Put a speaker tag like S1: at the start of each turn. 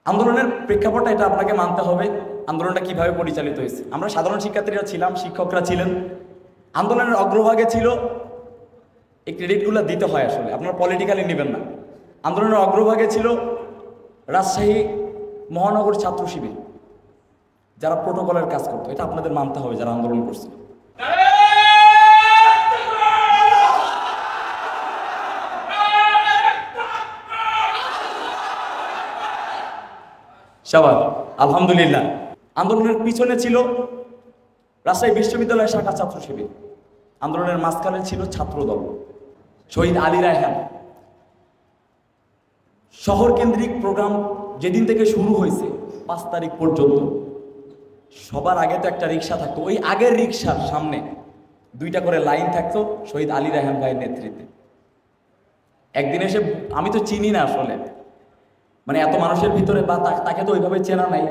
S1: আন্দোলনের প্রেক্ষাপটটা এটা আপনাকে মানতে হবে। আন্দোলনটা কিভাবে পরিচালিত হয়েছে, আমরা সাধারণ শিক্ষার্থীরা ছিলাম, শিক্ষকরা ছিলেন। আন্দোলনের অগ্রভাগে ছিল, এই ক্রেডিটগুলো দিতে হয় আসলে, আপনারা পলিটিক্যালি নেবেন না। আন্দোলনের অগ্রভাগে ছিল রাজশাহী মহানগর ছাত্র শিবির, যারা প্রোটোকলের কাজ করতো। এটা আপনাদের মানতে হবে, যারা আন্দোলন করছিল। শাবাশ, আলহামদুলিল্লাহ। আন্দোলনের পিছনে ছিল রাজশাহী বিশ্ববিদ্যালয় শাখা ছাত্র শিবির, আন্দোলনের মাঝখানে ছিল ছাত্রদল, শহীদ আলী রায়হান। শহর কেন্দ্রিক প্রোগ্রাম যেদিন থেকে শুরু হয়েছে 5 তারিখ পর্যন্ত সবার আগে তো একটা রিক্সা থাকতো, ওই আগের রিক্সার সামনে 2টা করে লাইন থাকতো শহীদ আলী রায়হান ভাইয়ের নেতৃত্বে। একদিন এসে, আমি তো চিনি না আসলে, মানে এত মানুষের ভিতরে বা তাকে তো ওইভাবে চেনা নাই।